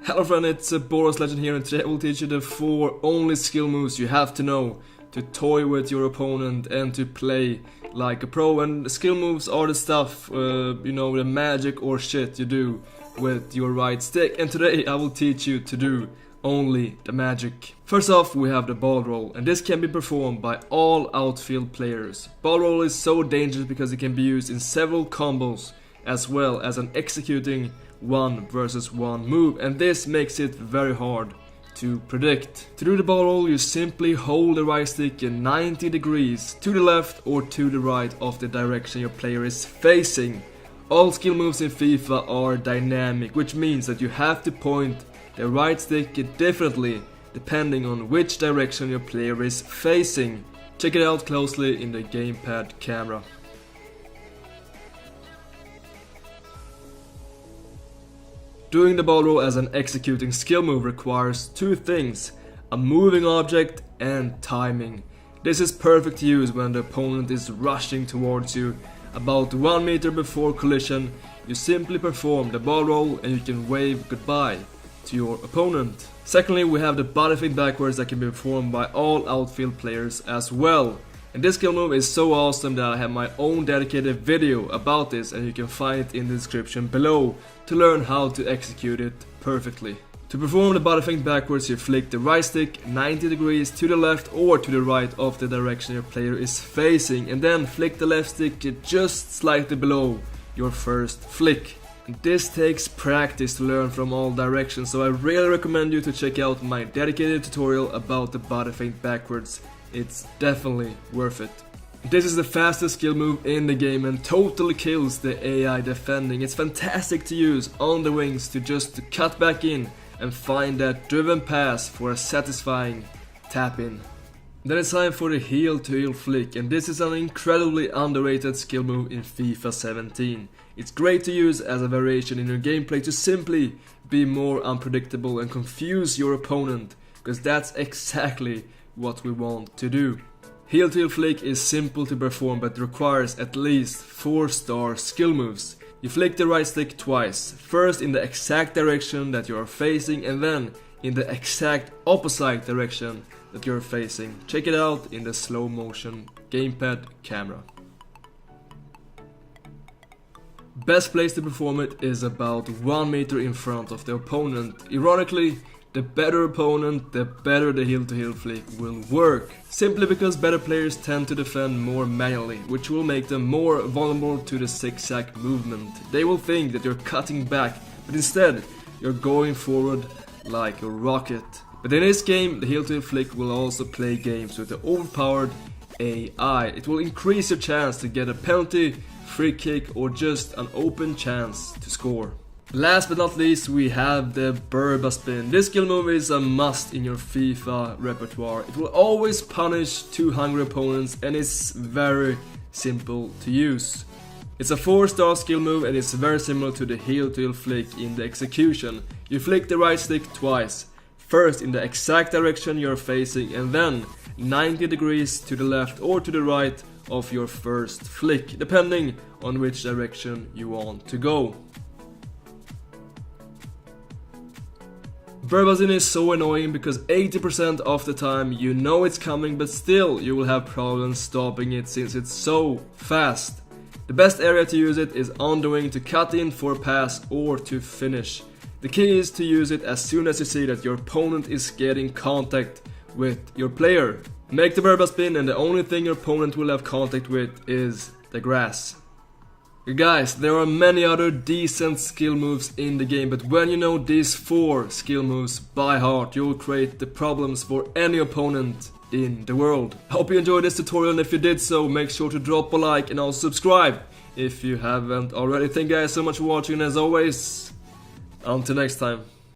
Hello friend, it's Boros Legend here, and today I will teach you the 4 only skill moves you have to know to toy with your opponent and to play like a pro. And the skill moves are the stuff, the magic or shit you do with your right stick. And today I will teach you to do only the magic. First off, we have the ball roll, and this can be performed by all outfield players. Ball roll is so dangerous because it can be used in several combos as well as an executing 1 versus 1 move, and this makes it very hard to predict. To do the ball roll, you simply hold the right stick in 90 degrees to the left or to the right of the direction your player is facing. All skill moves in FIFA are dynamic, which means that you have to point the right stick differently depending on which direction your player is facing. Check it out closely in the gamepad camera. Doing the ball roll as an executing skill move requires 2 things: a moving object and timing. This is perfect to use when the opponent is rushing towards you. About 1 meter before collision, you simply perform the ball roll and you can wave goodbye to your opponent. Secondly, we have the body feint backwards that can be performed by all outfield players as well. And this skill move is so awesome that I have my own dedicated video about this, and you can find it in the description below to learn how to execute it perfectly. To perform the body feint backwards, you flick the right stick 90 degrees to the left or to the right of the direction your player is facing, and then flick the left stick just slightly below your first flick. And this takes practice to learn from all directions, so I really recommend you to check out my dedicated tutorial about the body feint backwards. It's definitely worth it. This is the fastest skill move in the game and totally kills the AI defending. It's fantastic to use on the wings to just cut back in and find that driven pass for a satisfying tap in. Then it's time for the heel to heel flick, and this is an incredibly underrated skill move in FIFA 17. It's great to use as a variation in your gameplay to simply be more unpredictable and confuse your opponent, because that's exactly what we want to do. Heel to heel flick is simple to perform but requires at least 4-star skill moves. You flick the right stick twice, first in the exact direction that you are facing and then in the exact opposite direction that you're facing. Check it out in the slow motion gamepad camera. Best place to perform it is about 1 meter in front of the opponent. Ironically, the better opponent, the better the heel to heel flick will work. Simply because better players tend to defend more manually, which will make them more vulnerable to the zigzag movement. They will think that you're cutting back, but instead you're going forward like a rocket. But in this game, the heel to heel flick will also play games with the overpowered AI. It will increase your chance to get a penalty, free kick, or just an open chance to score. Last but not least, we have the Burba spin. This skill move is a must in your FIFA repertoire. It will always punish 2 hungry opponents and it's very simple to use. It's a 4-star skill move and it's very similar to the heel to heel flick in the execution. You flick the right stick twice, first in the exact direction you're facing and then 90 degrees to the left or to the right of your first flick, depending on which direction you want to go. Verbazin is so annoying because 80% of the time you know it's coming, but still you will have problems stopping it since it's so fast. The best area to use it is on the wing to cut in for a pass or to finish. The key is to use it as soon as you see that your opponent is getting contact with your player. Make the Verba spin and the only thing your opponent will have contact with is the grass. Guys, there are many other decent skill moves in the game, but when you know these 4 skill moves by heart, you'll create the problems for any opponent in the world. I hope you enjoyed this tutorial, and if you did so, make sure to drop a like and also subscribe if you haven't already. Thank you guys so much for watching, and as always, until next time.